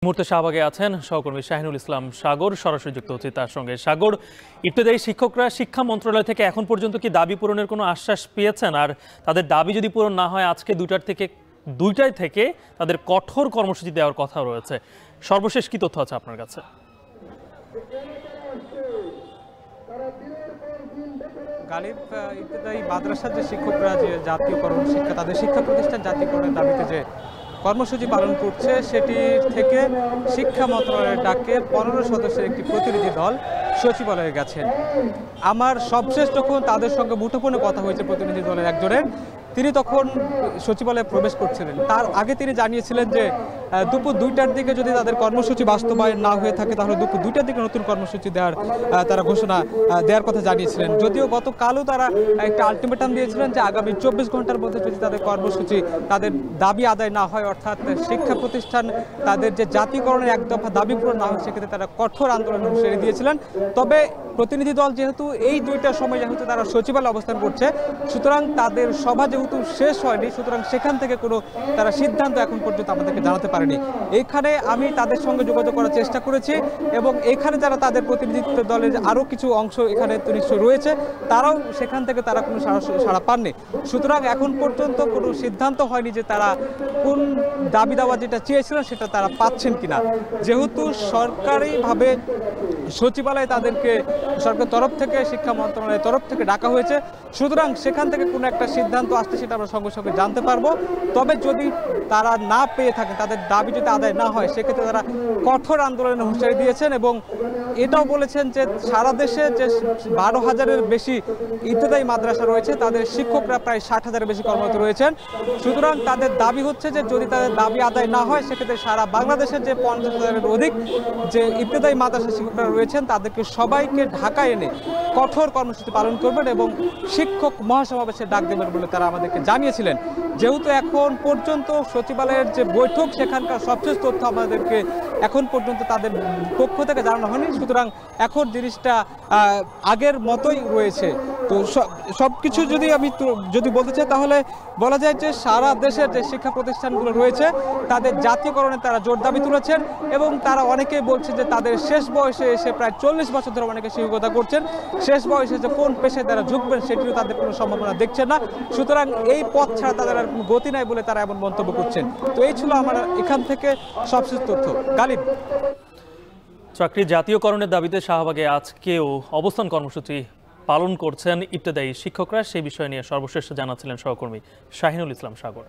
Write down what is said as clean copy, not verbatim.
মুহূর্তে শাহবাগে আছেন সহকর্মী শাহিনুল ইসলাম সাগর, সরাসরি যুক্ত হচ্ছে তার সঙ্গে। সাগর, ইবতেদায়ী শিক্ষকরা শিক্ষা মন্ত্রণালয় থেকে এখন পর্যন্ত কি দাবি পূরণের কোনো আশ্বাস পেয়েছেন? আর তাদের দাবি যদি পূরণ না হয় আজকে দুইটায় থেকে তাদের কঠোর কর্মসূচি দেওয়ার কথা রয়েছে। সর্বশেষ কি তথ্য আছে আপনার কাছে? গালিব, ইবতেদায়ী মাদ্রাসার যে শিক্ষকরা যে জাতীয়করণ শিক্ষা তাদের শিক্ষা প্রতিষ্ঠান জাতীয়করণের দাবিতে যে কর্মসূচি পালন করছে সেটি থেকে শিক্ষা মন্ত্রণালয়ের ডাকে 15 সদস্যের একটি প্রতিনিধি দল সচিবালয়ে গেছেন। আমার সবশেষ যখন তাদের সঙ্গে মুঠোফোনে কথা হয়েছে প্রতিনিধি দলের একজনের, তিনি তখন সচিবালয়ে প্রবেশ করছিলেন। তার আগে তিনি জানিয়েছিলেন যে দুপুর 2টার দিকে যদি তাদের কর্মসূচি বাস্তবায়ন না হয়ে থাকে তাহলে দুপুর 2টার দিকে নতুন কর্মসূচি দেওয়ার তারা ঘোষণা দেওয়ার কথা জানিয়েছিলেন। যদিও গতকালও তারা একটা আলটিমেটাম দিয়েছিলেন যে আগামী 24 ঘন্টার মধ্যে যদি তাদের কর্মসূচি তাদের দাবি আদায় না হয়, অর্থাৎ শিক্ষা প্রতিষ্ঠান তাদের যে জাতীয়করণের এক দফা দাবি পূরণ না হয়, সেক্ষেত্রে তারা কঠোর আন্দোলনের হুঁশিয়ারি দিয়েছিলেন। তবে প্রতিনিধি দল যেহেতু এই 2টার সময় যেহেতু তারা সচিবালয়ে অবস্থান করছে, সুতরাং তাদের সভা যেহেতু শেষ হয়নি, সুতরাং সেখান থেকে কোনো তারা সিদ্ধান্ত এখন পর্যন্ত আমাদেরকে জানাতে পারেনি। এইখানে আমি তাদের সঙ্গে যোগাযোগ করার চেষ্টা করেছি এবং এখানে যারা তাদের প্রতিনিধিত্ব দলের আরও কিছু অংশ এখানে নিশ্চয় রয়েছে, তারাও সেখান থেকে তারা কোনো সাড়া পাননি। সুতরাং এখন পর্যন্ত কোনো সিদ্ধান্ত হয়নি যে তারা কোন দাবি দাওয়া যেটা চেয়েছিলেন সেটা তারা পাচ্ছেন কিনা। যেহেতু সরকারিভাবে সচিবালয়ে তাদেরকে সরকারের তরফ থেকে শিক্ষা মন্ত্রণালয়ের তরফ থেকে ডাকা হয়েছে, সুতরাং সেখান থেকে কোনো একটা সিদ্ধান্ত আসতে সেটা আমরা সঙ্গে সঙ্গে জানতে পারবো। তবে যদি তারা না পেয়ে থাকে, তাদের দাবি যদি আদায় না হয়, সেক্ষেত্রে তারা কঠোর আন্দোলনের হুঁশিয়ারি দিয়েছেন এবং এটাও বলেছেন যে সারা দেশে যে 12,000-এর বেশি ইবতেদায়ী মাদ্রাসা রয়েছে তাদের শিক্ষকরা প্রায় 60,000-এর বেশি কর্মরত রয়েছেন। সুতরাং তাদের দাবি হচ্ছে যে যদি তাদের দাবি আদায় না হয়, সেক্ষেত্রে সারা বাংলাদেশের যে 50,000-এর অধিক যে ইবতেদায়ী মাদ্রাসা শিক্ষকরা রয়েছেন তাদেরকে সবাইকে ঢাকায় এনে কঠোর কর্মসূচি পালন করবেন এবং শিক্ষক মহাসমাবেশের ডাক দেবেন বলে তারা আমাদেরকে জানিয়েছিলেন। যেহেতু এখন পর্যন্ত সচিবালয়ের যে বৈঠক সেখানকার সবশেষ তথ্য আমাদেরকে এখন পর্যন্ত তাদের পক্ষ থেকে জানানো হয়নি, সুতরাং এখন জিনিসটা আগের মতোই রয়েছে। তো সব কিছু যদি বলতে চাই তাহলে বলা যায় যে সারা দেশের যে শিক্ষা প্রতিষ্ঠানগুলো রয়েছে তাদের জাতীয়করণে তারা জোর দাবি তুলেছেন এবং তারা অনেকেই বলছে যে তাদের শেষ বয়সে এসে প্রায় 40 বছর ধরে অনেকে শিক্ষকতা করছেন, শেষ বয়সে যে কোন পেশায় তারা ঝুঁকবেন সেটিও তাদের কোনো সম্ভাবনা দেখছেন না। সুতরাং এই পথ ছাড়া তাদের আর কোনো গতি নাই বলে তারা এমন মন্তব্য করছেন। তো এই ছিল আমার এখান থেকে সবশেষ তথ্য। গালিব, চাকরি জাতীয়করণের দাবিতে শাহবাগে আজকেও অবস্থান কর্মসূচি পালন করছেন ইবতেদায়ী শিক্ষকরা। সেই বিষয় নিয়ে সর্বশেষ জানাচ্ছিলেন সহকর্মী শাহিনুল ইসলাম সাগর।